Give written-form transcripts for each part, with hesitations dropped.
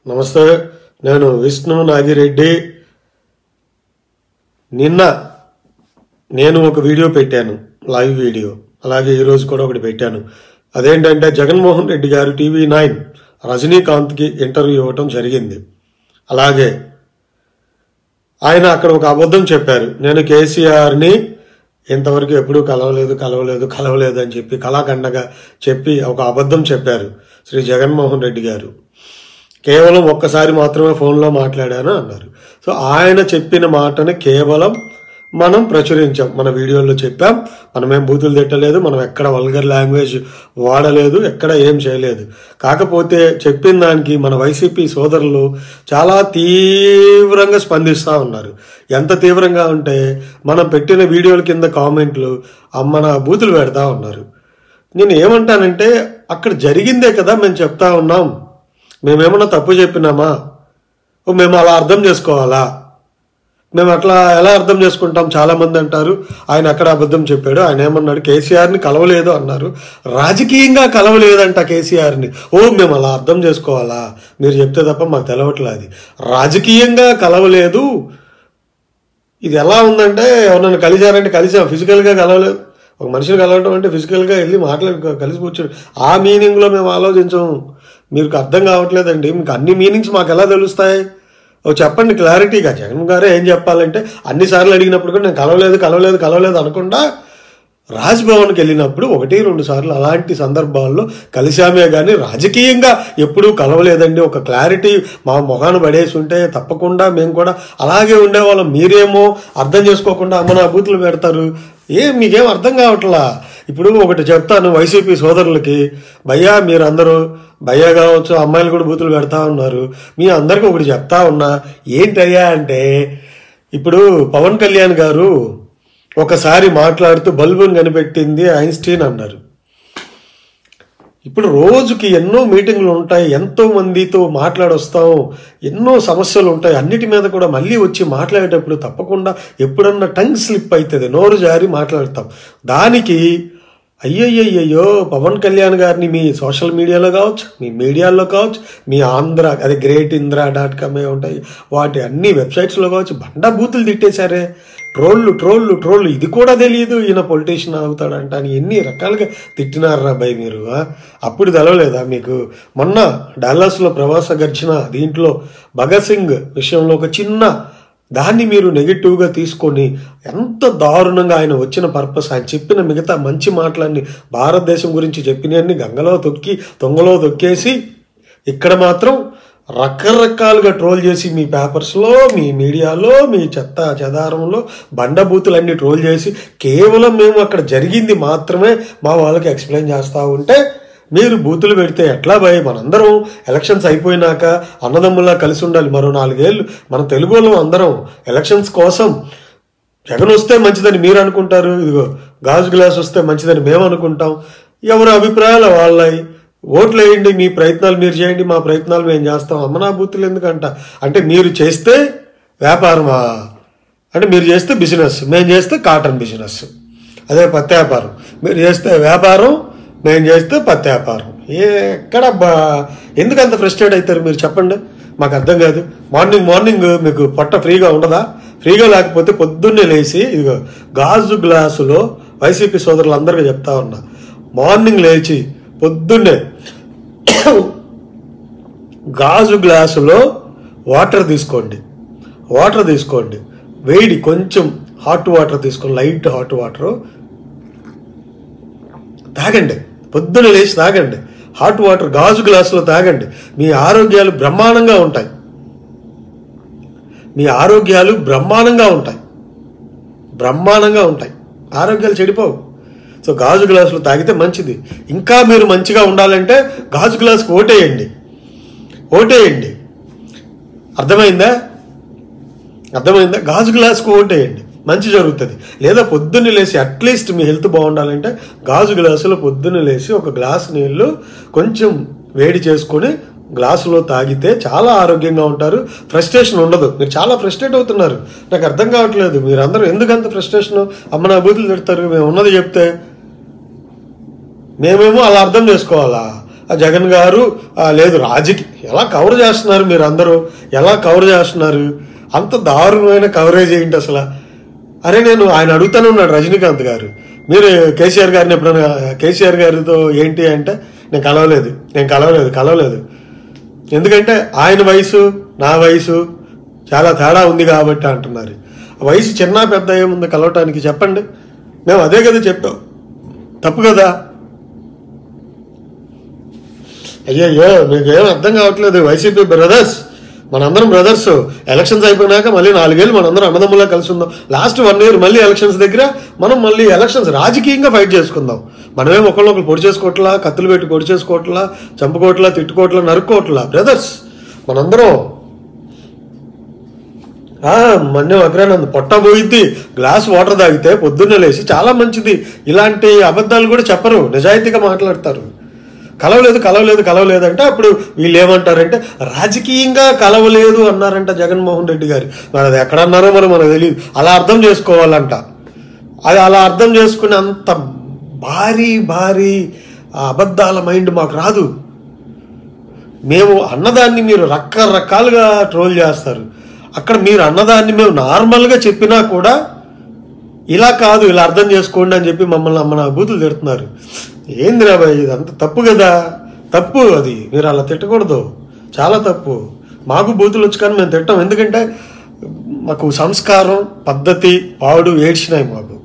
నమస్తే, నేను విష్ణు నాగిరెడ్డి. నిన్న నేను ఒక వీడియో పెట్టాను, లైవ్ వీడియో. అలాగే ఈరోజు కూడా ఒకటి పెట్టాను. అదేంటంటే జగన్మోహన్ రెడ్డి గారు TV9 రజనీకాంత్కి ఇంటర్వ్యూ ఇవ్వటం జరిగింది. అలాగే ఆయన అక్కడ ఒక అబద్ధం చెప్పారు. నేను కేసీఆర్ని ఇంతవరకు ఎప్పుడూ కలవలేదు అని చెప్పి కళాఖండగా చెప్పి ఒక అబద్ధం చెప్పారు శ్రీ జగన్మోహన్ రెడ్డి గారు. కేవలం ఒక్కసారి మాత్రమే ఫోన్లో మాట్లాడాను అన్నారు. సో ఆయన చెప్పిన మాటని కేవలం మనం ప్రచురించాం, మన వీడియోలో చెప్పాం. మనమేం బూతులు తిట్టలేదు, మనం ఎక్కడ వల్గర్ లాంగ్వేజ్ వాడలేదు, ఎక్కడ ఏం చేయలేదు. కాకపోతే చెప్పిన దానికి మన వైసీపీ సోదరులు చాలా తీవ్రంగా స్పందిస్తూ ఉన్నారు. ఎంత తీవ్రంగా ఉంటే మనం పెట్టిన వీడియోల కింద కామెంట్లు మన బూతులు పెడతా ఉన్నారు. నేను ఏమంటానంటే అక్కడ జరిగిందే కదా మేము చెప్తా ఉన్నాం. మేమేమన్నా తప్పు చెప్పినామా? మేము అలా అర్థం చేసుకోవాలా? మేము అట్లా ఎలా అర్థం చేసుకుంటాం? చాలామంది అంటారు ఆయన అక్కడ అబద్ధం చెప్పాడు. ఆయన ఏమన్నాడు, కేసీఆర్ని కలవలేదు అన్నారు. రాజకీయంగా కలవలేదంట కేసీఆర్ని. మేము అలా అర్థం చేసుకోవాలా? మీరు చెప్తే తప్ప మాకు తెలవట్లేదు. అది రాజకీయంగా కలవలేదు. ఇది ఎలా ఉందంటే ఎవరన్నా కలిశారంటే కలిసాం, ఫిజికల్గా కలవలేదు. ఒక మనిషిని కలవడం అంటే ఫిజికల్గా వెళ్ళి కలిసి కూర్చోడు. ఆ మీనింగ్లో మేము ఆలోచించము. మీకు అర్థం కావట్లేదండి. మీకు అన్ని మీనింగ్స్ మాకు ఎలా తెలుస్తాయి? చెప్పండి క్లారిటీగా. జగన్ గారే ఏం చెప్పాలంటే అన్నిసార్లు అడిగినప్పుడు కూడా నేను కలవలేదు అనకుండా రాజ్భవన్కి వెళ్ళినప్పుడు 1-2 సార్లు అలాంటి సందర్భాల్లో కలిశామే కానీ రాజకీయంగా ఎప్పుడూ కలవలేదండి. ఒక క్లారిటీ మా మొహాన పడేసి ఉంటే తప్పకుండా మేము కూడా అలాగే ఉండేవాళ్ళం. మీరేమో అర్థం చేసుకోకుండా నా బూతులు పెడతారు. మీకేం అర్థం కావట్లా. ఇప్పుడు ఒకటి చెప్తాను వైసీపీ సోదరులకి, భయ్యా మీరందరూ భయ్యా కావచ్చు, అమ్మాయిలు కూడా బూతులు పెడతా ఉన్నారు. మీ అందరికీ ఒకటి చెప్తా ఉన్నా. ఏంటయ్యా అంటే ఇప్పుడు పవన్ కళ్యాణ్ గారు ఒకసారి మాట్లాడుతూ బల్బుని కనిపెట్టింది ఐన్స్టీన్ అన్నారు. ఇప్పుడు రోజుకి ఎన్నో మీటింగ్లు ఉంటాయి, ఎంతో మందితో మాట్లాడొస్తాం, ఎన్నో సమస్యలు ఉంటాయి. అన్నిటి మీద కూడా మళ్ళీ వచ్చి మాట్లాడేటప్పుడు తప్పకుండా ఎప్పుడన్నా టంగ్ స్లిప్ అవుతుంది, నోరు జారి మాట్లాడతాం. దానికి అయ్యయ్యో పవన్ కళ్యాణ్ గారిని మీ సోషల్ మీడియాలో కావచ్చు, మీ మీడియాలో కావచ్చు, మీ ఆంధ్ర అదే greatindia.com ఉంటాయి, వాటి అన్ని వెబ్సైట్స్లో కావచ్చు, బండా బూతులు తిట్టేశారే. ట్రోళ్ళు ఇది కూడా తెలియదు ఈయన పొలిటీషియన్ అవుతాడంట అని ఎన్ని రకాలుగా తిట్టినారా భయ్ మీరు. అప్పుడు తెలవలేదా మీకు? మొన్న డాలస్లో ప్రవాస గర్జన దీంట్లో భగత్ సింగ్ విషయంలో ఒక చిన్న దాన్ని మీరు నెగిటివ్గా తీసుకొని ఎంత దారుణంగా ఆయన వచ్చిన పర్పస్, ఆయన చెప్పిన మిగతా మంచి మాటలన్నీ భారతదేశం గురించి చెప్పినవన్నీ తొంగలో తొక్కేసి ఇక్కడ మాత్రం రకరకాలుగా ట్రోల్ చేసి మీ పేపర్స్లో, మీ మీడియాలో, మీ చెదారంలో బండబూతులన్నీ ట్రోల్ చేసి కేవలం మేము అక్కడ జరిగింది మాత్రమే మా వాళ్ళకి ఎక్స్ప్లెయిన్ చేస్తూ ఉంటే మీరు బూతులు పెడితే ఎట్లా భయ్? మనందరం ఎలక్షన్స్ అయిపోయినాక అన్నదమ్ముల్లా కలిసి ఉండాలి. మరో 4 ఏళ్ళు మన తెలుగు వాళ్ళం అందరం ఎలక్షన్స్ కోసం జగన్ వస్తే మంచిదని మీరు అనుకుంటారు, ఇదిగో గాజు గ్లాస్ వస్తే మంచిదని మేము అనుకుంటాం. ఎవరి అభిప్రాయాలు వాళ్ళవి. ఓట్లు వేయండి, మీ ప్రయత్నాలు మీరు చేయండి, మా ప్రయత్నాలు మేము చేస్తాం. అమ్మనా బూతులు ఎందుకంట? అంటే మీరు చేస్తే వ్యాపారమా? అంటే మీరు చేస్తే బిజినెస్, మేము చేస్తే కాటన్ బిజినెస్, అదే పత్తి వ్యాపారం. మీరు చేస్తే వ్యాపారం, మేము చేస్తే పత్తి వ్యాపారం. ఎక్కడ ఎందుకు అంత ఫ్రస్ట్రేట్ అవుతారు మీరు చెప్పండి? మాకు అర్థం కాదు. మార్నింగ్ మీకు పొట్ట ఫ్రీగా ఉండదా? ఫ్రీగా లేకపోతే పొద్దున్నే లేచి ఇదిగో గాజు గ్లాసులో వైసీపీ సోదరులందరికీ చెప్తా ఉన్నా, మార్నింగ్ లేచి పొద్దున్నే గాజు గ్లాసులో వాటర్ తీసుకోండి. వేడి కొంచెం హాట్ వాటర్ తీసుకొని, లైట్ హాట్ వాటర్ తాగండి. పొద్దున్న లేచి తాగండి. హాట్ వాటర్ గాజు గ్లాసులో తాగండి. మీ ఆరోగ్యాలు బ్రహ్మాండంగా ఉంటాయి. ఆరోగ్యాలు చెడిపోవు. సో గాజు గ్లాసులో తాగితే మంచిది. ఇంకా మీరు మంచిగా ఉండాలంటే గాజు గ్లాసుకు ఓటేయండి. అర్థమైందా? గాజు గ్లాసుకు ఓటేయండి, మంచి జరుగుతుంది. లేదా పొద్దున్నే లేచి అట్లీస్ట్ మీ హెల్త్ బాగుండాలంటే గాజు గ్లాసులో పొద్దున్నే లేచి ఒక గ్లాసు నీళ్ళు కొంచెం వేడి చేసుకొని గ్లాసులో తాగితే చాలా ఆరోగ్యంగా ఉంటారు. ఫ్రస్ట్రేషన్ ఉండదు. మీరు చాలా ఫ్రస్ట్రేట్ అవుతున్నారు. నాకు అర్థం కావట్లేదు మీరందరూ ఎందుకంత ఫ్రస్ట్రేషన్. నా బూతులు తిడతారు, మేము ఉన్నది చెప్తే. మేమేమో అలా అర్థం చేసుకోవాలా? ఆ జగన్ గారు లేదు ఎలా కవర్ చేస్తున్నారు మీరు అందరూ, ఎలా కవర్ చేస్తున్నారు, అంత దారుణమైన కవరేజ్ ఏంటి అసలు? అరే నేను ఆయన అడుగుతానే ఉన్నాడు రజనీకాంత్ గారు, మీరు కేసీఆర్ గారిని ఎప్పుడైనా కేసీఆర్ గారితో ఏంటి అంటే నేను కలవలేదు ఎందుకంటే ఆయన వయసు నా వయసు చాలా తేడా ఉంది కాబట్టి అంటున్నారు. వయసు చిన్న పెద్ద ఏముంది కలవటానికి చెప్పండి? మేము అదే కదా చెప్పాం, తప్పు కదా? అయ్యయ్యో మీకేం అర్థం కావట్లేదు. వైసీపీ బ్రదర్స్, మనందరం బ్రదర్స్. ఎలక్షన్స్ అయిపోయినాక మళ్ళీ 4 ఏళ్ళు మనందరం అన్నదమ్ములా కలిసి ఉందాం. లాస్ట్ 1 year మళ్ళీ ఎలక్షన్స్ దగ్గర మనం మళ్ళీ ఎలక్షన్స్ రాజకీయంగా ఫైట్ చేసుకుందాం. మనమేం ఒకళ్ళు పొడి చేసుకోవట్లా, కత్తులు పెట్టి పొడి చేసుకోవట్లా, చంపుకోవట్లా, తిట్టుకోవట్లా, నరుక్కోవట్లా. బ్రదర్స్ మనందరం. మన్యం అగ్రానంద్ పొట్ట పోయిద్ది, గ్లాస్ వాటర్ తాగితే పొద్దున్నే లేచి చాలా మంచిది. ఇలాంటి అబద్ధాలు కూడా చెప్పరు, నిజాయితీగా మాట్లాడతారు. కలవలేదు అంటే అప్పుడు వీళ్ళు ఏమంటారంటే రాజకీయంగా కలవలేదు అన్నారంట జగన్మోహన్ రెడ్డి గారు. మరి అది ఎక్కడ అన్నారో మనకు తెలియదు. అలా అర్థం చేసుకోవాలంట. అది అలా అర్థం చేసుకునే అంత భారీ అబద్ధాల మైండ్ మాకు రాదు. మేము అన్నదాన్ని మీరు రకరకాలుగా ట్రోల్ చేస్తారు. అక్కడ మీరు అన్నదాన్ని మేము నార్మల్గా చెప్పినా కూడా ఇలా కాదు, ఇలా అర్థం చేసుకోండి అని చెప్పి మమ్మల్ని మన బూతులు తిడుతున్నారు. ఏంది రాబాయ్, ఇదంతా తప్పు కదా, తప్పు. అది మీరు అలా తిట్టకూడదు, చాలా తప్పు. మాకు బూతులు వచ్చి కానీ మేము తిట్టాం, ఎందుకంటే మాకు సంస్కారం, పద్ధతి, పాడు ఏడ్చినాయి మాకు.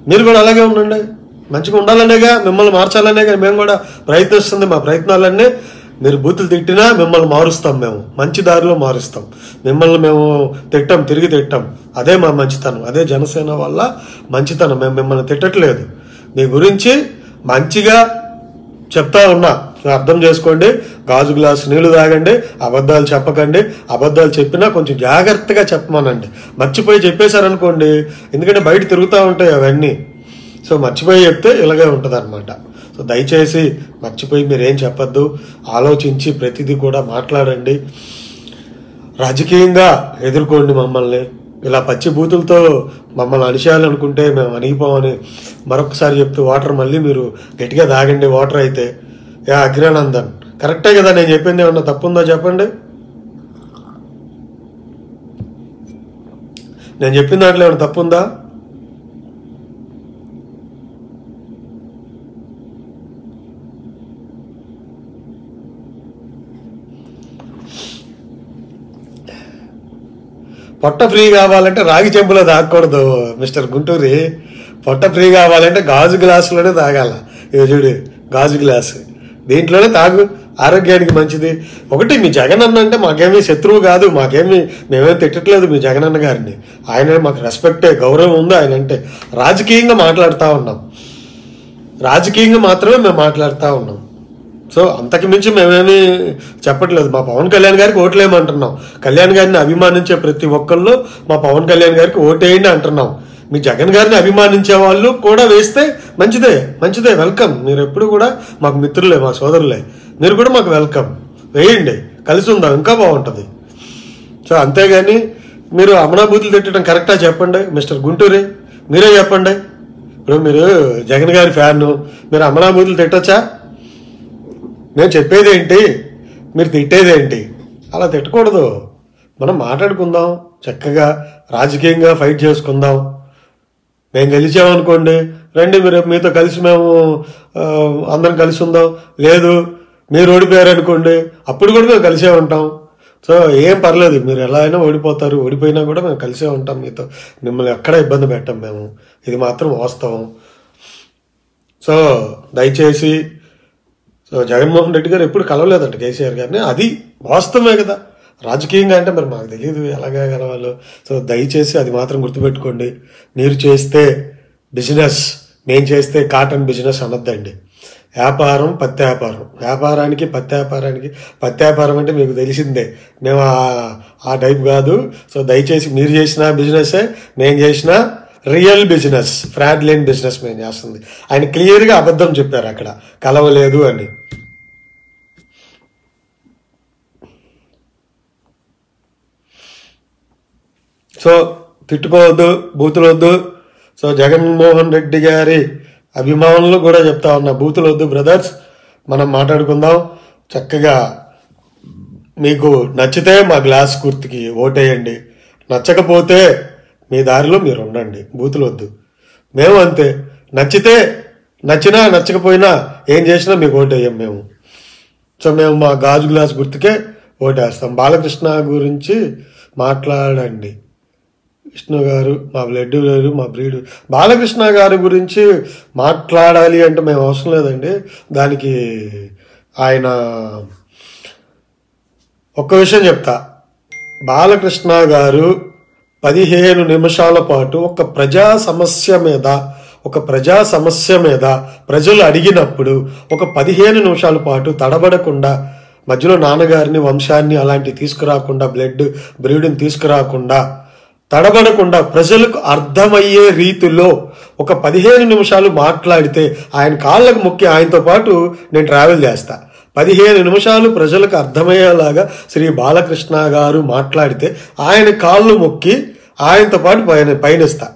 మీరు కూడా అలాగే ఉండండి, మంచిగా ఉండాలనేగా, మిమ్మల్ని మార్చాలనేగా మేము కూడా ప్రయత్నిస్తుంది. మా ప్రయత్నాలన్నీ మీరు బూతులు తిట్టినా మిమ్మల్ని మారుస్తాం, మేము మంచి దారిలో మారుస్తాం. మిమ్మల్ని మేము తిరిగి తిట్టాం. అదే మా మంచితనం, అదే జనసేన వల్ల మంచితనం. మేము మిమ్మల్ని తిట్టట్లేదు, మీ గురించి మంచిగా చెప్తా ఉన్నా. అర్థం చేసుకోండి, గాజు గ్లాసు నీళ్లు తాగండి, అబద్ధాలు చెప్పకండి. అబద్ధాలు చెప్పినా కొంచెం జాగ్రత్తగా చెప్పమనండి. మర్చిపోయి చెప్పేశారనుకోండి, ఎందుకంటే బయట తిరుగుతూ ఉంటాయి అవన్నీ. సో మర్చిపోయి చెప్తే ఇలాగే ఉంటుంది అనమాట. సో దయచేసి మర్చిపోయి మీరేం చెప్పద్దు, ఆలోచించి ప్రతిదీ కూడా మాట్లాడండి. రాజకీయంగా ఎదుర్కోండి మమ్మల్ని. ఇలా పచ్చి బూతులతో మమ్మల్ని అణిచేయాలనుకుంటే మేము అణిగిపోమని మరొకసారి చెప్తూ, వాటర్ మళ్ళీ మీరు గట్టిగా తాగండి. వాటర్ అయితే అగ్రానందన్ కరెక్టే కదా నేను చెప్పింది, ఏమన్నా తప్పుందా చెప్పండి? నేను చెప్పిన దాంట్లో ఏమన్నా తప్పుందా? పొట్ట ఫ్రీ కావాలంటే రాగి చెంబులో తాగకూడదు మిస్టర్ గుంటూరి. పొట్ట ఫ్రీ కావాలంటే గాజు గ్లాసులోనే తాగాల. ఇక చూడు, గాజు గ్లాసు, దీంట్లోనే తాగు, ఆరోగ్యానికి మంచిది. ఒకటి, మీ జగన్ అన్న అంటే మాకేమీ శత్రువు కాదు, మేమేం తిట్టట్లేదు మీ జగన్ అన్న గారిని. ఆయన మాకు రెస్పెక్టే, గౌరవం ఉంది ఆయన అంటే. రాజకీయంగా మాట్లాడుతూ ఉన్నాం, రాజకీయంగా మాత్రమే మేము మాట్లాడుతూ ఉన్నాం. సో అంతకు మించి మేమేమీ చెప్పట్లేదు. మా పవన్ కళ్యాణ్ గారికి ఓట్లేమంటున్నాం. కళ్యాణ్ గారిని అభిమానించే ప్రతి ఒక్కళ్ళు మా పవన్ కళ్యాణ్ గారికి ఓటేయండి అంటున్నాం. మీ జగన్ గారిని అభిమానించే వాళ్ళు కూడా వేస్తే మంచిదే, వెల్కమ్. మీరు ఎప్పుడు కూడా మాకు మిత్రులే, మా సోదరులే, మీరు కూడా మాకు వెల్కమ్. వేయండి, కలిసి ఉందాం, ఇంకా బాగుంటుంది. సో అంతేగాని మీరు అమనాభూతులు తిట్టడం కరెక్టా చెప్పండి మిస్టర్ గుంటూరి, మీరే చెప్పండి. ఇప్పుడు మీరు జగన్ గారి ఫ్యాన్, మీరు అమనాభూతులు తిట్టచ్చా? మేము చెప్పేదేంటి, మీరు తిట్టేదేంటి? అలా తిట్టకూడదు. మనం మాట్లాడుకుందాం, చక్కగా రాజకీయంగా ఫైట్ చేసుకుందాం. మేము గెలిచామనుకోండి, రండి మీరు మీతో కలిసి మేము అందరం కలిసి ఉందాం. లేదు మీరు ఓడిపోయారనుకోండి, అప్పుడు కూడా మేము కలిసే ఉంటాం. సో ఏం పర్లేదు, మీరు ఎలా అయినా ఓడిపోతారు, ఓడిపోయినా కూడా మేము కలిసే ఉంటాం మీతో. మిమ్మల్ని ఎక్కడ ఇబ్బంది పెట్టాం మేము, ఇది మాత్రం వాస్తవం. సో దయచేసి, సో జగన్మోహన్ రెడ్డి గారు ఎప్పుడు కలవలేదంట కేసీఆర్ గారిని, అది వాస్తవమే కదా. రాజకీయంగా అంటే మరి మాకు తెలియదు ఎలాగా కలవాలో. సో దయచేసి అది మాత్రం గుర్తుపెట్టుకోండి. మీరు చేస్తే బిజినెస్, మేము చేస్తే కాటన్ బిజినెస్ అనొద్దండి. వ్యాపారం పత్తి వ్యాపారం, వ్యాపారానికి పత్తి వ్యాపారం అంటే మీకు తెలిసిందే, మేము ఆ టైప్ కాదు. సో దయచేసి మీరు చేసిన బిజినెస్సే, నేను చేసిన రియల్ బిజినెస్, ఫ్రాడ్ లేని బిజినెస్ మేము చేస్తుంది. ఆయన క్లియర్గా అబద్ధం చెప్పారు అక్కడ, కలవలేదు అని. సో తిట్టుకోవద్దు, బూతులొద్దు. సో జగన్మోహన్ రెడ్డి గారి అభిమానులు కూడా చెప్తా ఉన్నా, బూతులొద్దు బ్రదర్స్. మనం మాట్లాడుకుందాం చక్కగా. మీకు నచ్చితే మా గ్లాస్ గుర్తుకి ఓటేయండి, నచ్చకపోతే మీ దారిలో మీరు ఉండండి, బూతులు వద్దు. మేము అంతే, నచ్చితే నచ్చినా నచ్చకపోయినా ఏం చేసినా మీకు ఓటేయం మేము. సో మేము మా గాజు గ్లాస్ గుర్తుకే ఓటేస్తాం. బాలకృష్ణ గురించి మాట్లాడండి విష్ణు గారు, మా బ్లడ్ వేరు మా బ్రీడ్. బాలకృష్ణ గారి గురించి మాట్లాడాలి అంటే మేము అవసరం లేదండి. దానికి ఆయన ఒక్క విషయం చెప్తా. బాలకృష్ణ గారు 15 నిమిషాల పాటు ఒక ప్రజా సమస్య మీద ప్రజలు అడిగినప్పుడు ఒక 15 నిమిషాల పాటు తడబడకుండా, మధ్యలో నాన్నగారిని వంశాన్ని అలాంటి తీసుకురాకుండా, బ్రీడ్ని తీసుకురాకుండా, తడబడకుండా ప్రజలకు అర్థమయ్యే రీతిలో ఒక 15 నిమిషాలు మాట్లాడితే ఆయన కాళ్ళకు మొక్కి ఆయనతో పాటు నేను ట్రావెల్ చేస్తా. 15 నిమిషాలు ప్రజలకు అర్థమయ్యేలాగా శ్రీ బాలకృష్ణ గారు మాట్లాడితే ఆయన కాళ్ళు మొక్కి ఆయనతో పాటు పయనిస్తా.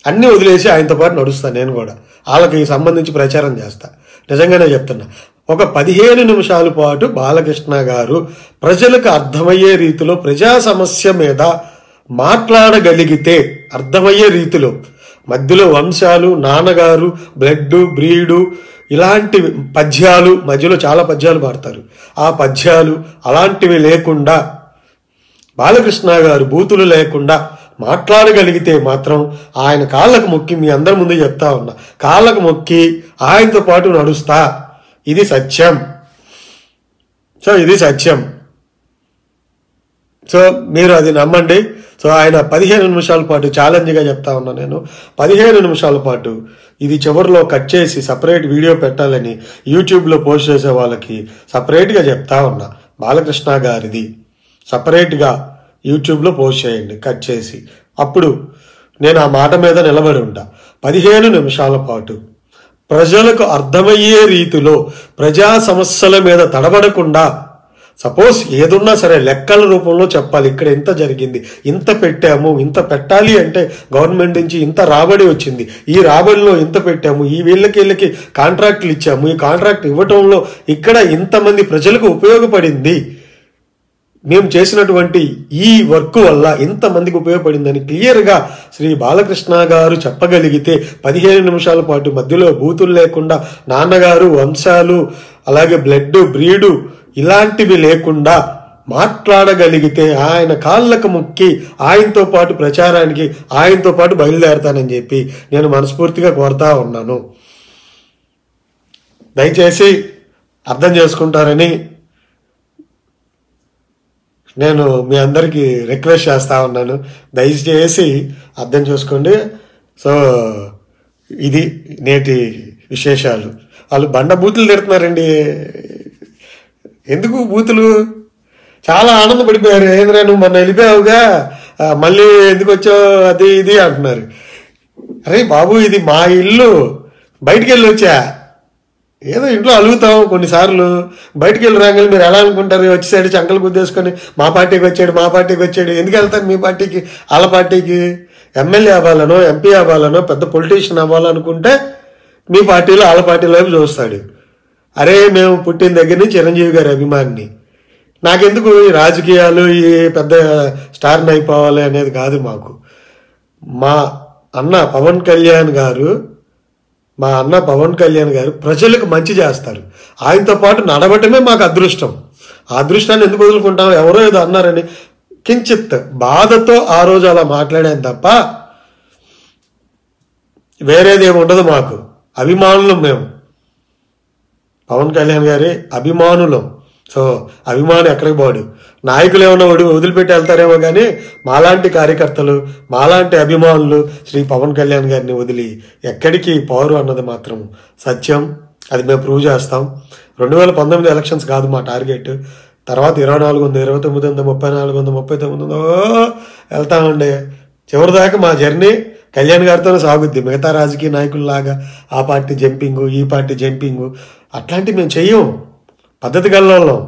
అన్నీ వదిలేసి ఆయనతో పాటు నడుస్తా. నేను కూడా వాళ్ళకి సంబంధించి ప్రచారం చేస్తా. నిజంగానే చెప్తున్నా. ఒక 15 నిమిషాల పాటు బాలకృష్ణ గారు ప్రజలకు అర్థమయ్యే రీతిలో ప్రజా సమస్య మీద మాట్లాడగలిగితే, అర్థమయ్యే రీతిలో, మధ్యలో వంశాలు, నాన్నగారు, బ్రీడు ఇలాంటి పద్యాలు, మధ్యలో చాలా పద్యాలు పాడతారు, ఆ పద్యాలు అలాంటివి లేకుండా, బాలకృష్ణ గారు బూతులు లేకుండా మాట్లాడగలిగితే మాత్రం ఆయన కాళ్ళకు మొక్కి, మీ అందరి ముందు చెప్తా ఉన్నా, కాళ్ళకు మొక్కి ఆయనతో పాటు నడుస్తా. ఇది సత్యం. సో ఇది సత్యం. సో మీరు అది నమ్మండి. సో ఆయన 15 నిమిషాల పాటు ఛాలెంజ్గా చెప్తా ఉన్నా నేను, 15 నిమిషాల పాటు ఇది చివరిలో కట్ చేసి సపరేట్ వీడియో పెట్టాలని యూట్యూబ్లో పోస్ట్ చేసే వాళ్ళకి సపరేట్గా చెప్తా ఉన్నా. బాలకృష్ణ గారిది సపరేట్గా యూట్యూబ్లో పోస్ట్ చేయండి కట్ చేసి. అప్పుడు నేను ఆ మాట మీద నిలబడి ఉంటా. 15 నిమిషాల పాటు ప్రజలకు అర్థమయ్యే రీతిలో ప్రజా సమస్యల మీద తడబడకుండా, సపోజ్ ఏదున్నా సరే లెక్కల రూపంలో చెప్పాలి. ఇక్కడ ఇంత జరిగింది, ఇంత పెట్టాము, ఇంత పెట్టాలి అంటే గవర్నమెంట్ నుంచి ఇంత రాబడి వచ్చింది, ఈ రాబడిలో ఇంత పెట్టాము, ఈ వీళ్ళకి కాంట్రాక్ట్లు ఇచ్చాము, ఈ కాంట్రాక్ట్ ఇవ్వటంలో ఇక్కడ ఇంతమంది ప్రజలకు ఉపయోగపడింది, మేము చేసినటువంటి ఈ వర్క్ వల్ల ఇంతమందికి ఉపయోగపడిందని క్లియర్గా శ్రీ బాలకృష్ణ గారు చెప్పగలిగితే 15 నిమిషాల పాటు మధ్యలో బూతులు లేకుండా, నాన్నగారు, వంశాలు, అలాగే బ్రీడు ఇలాంటివి లేకుండా మాట్లాడగలిగితే ఆయన కాళ్ళకు మొక్కి ఆయనతో పాటు ప్రచారానికి ఆయనతో పాటు బయలుదేరతానని చెప్పి నేను మనస్ఫూర్తిగా కోరుతా ఉన్నాను. దయచేసి అర్థం చేసుకుంటారని నేను మీ అందరికీ రిక్వెస్ట్ చేస్తా ఉన్నాను. దయచేసి అర్థం చేసుకోండి. సో ఇది నేటి విశేషాలు. వాళ్ళు బూతులు తిడుతున్నారండి. ఎందుకు బూతులు? చాలా ఆనందపడిపోయారు. ఏంద్రా నువ్వు మొన్న వెళ్ళిపోయావుగా, మళ్ళీ ఎందుకు వచ్చావు, అది ఇది అంటున్నారు. అరే బాబు, ఇది మా ఇల్లు, బయటికి వెళ్ళి వచ్చా. ఏదో ఇంట్లో అలుగుతాం కొన్నిసార్లు, బయటికి వెళ్ళి రాగానే మీరు ఎలా అనుకుంటారు, వచ్చేసాడు చంకలు గుద్దేసుకొని మా పార్టీకి వచ్చాడు. ఎందుకు వెళ్తాను మీ పార్టీకి, వాళ్ళ పార్టీకి? ఎమ్మెల్యే అవ్వాలనో, ఎంపీ అవ్వాలనో, పెద్ద పొలిటీషియన్ అవ్వాలనుకుంటే మీ పార్టీలో వాళ్ళ పార్టీలో చూస్తాడు. అరే మేము పుట్టిన దగ్గర నుంచి చిరంజీవి గారి అభిమానిని, నాకెందుకు ఈ రాజకీయాలు, ఈ పెద్ద స్టార్ని అయిపోవాలి అనేది కాదు మాకు. మా అన్న పవన్ కళ్యాణ్ గారు ప్రజలకు మంచి చేస్తారు. ఆయనతో పాటు నడవటమే మాకు అదృష్టం. ఆ అదృష్టాన్ని ఎందుకు వదులుకుంటాం? ఎవరో ఏదో అన్నారని కించిత్ బాధతో ఆ రోజు అలా మాట్లాడాను తప్ప వేరేది ఏమి ఉండదు. మాకు అభిమానులం, మేము పవన్ కళ్యాణ్ గారి అభిమానులం. సో అభిమానం ఎక్కడికి పోడు. నాయకులు ఏమన్నా వదిలిపెట్టి వెళ్తారేమో కానీ మాలాంటి కార్యకర్తలు, మాలాంటి అభిమానులు శ్రీ పవన్ కళ్యాణ్ గారిని వదిలి ఎక్కడికి పోరు అన్నది మాత్రం సత్యం. అది మేము ప్రూవ్ చేస్తాం. 2019 ఎలక్షన్స్ కాదు మా టార్గెట్. తర్వాత 24 ఉంది, 29 ఉంది, 34 ఉంది, 39 ఉందో వెళ్తామండి. చివరిదాకా మా జర్నీ కళ్యాణ్ గారితోనే సాగుద్ది. మిగతా రాజకీయ నాయకుల్లాగా ఆ పార్టీ జంపింగు, ఈ పార్టీ జంపింగు అట్లాంటివి మేము చెయ్యం. పద్ధతి గల్లోళ్ళం.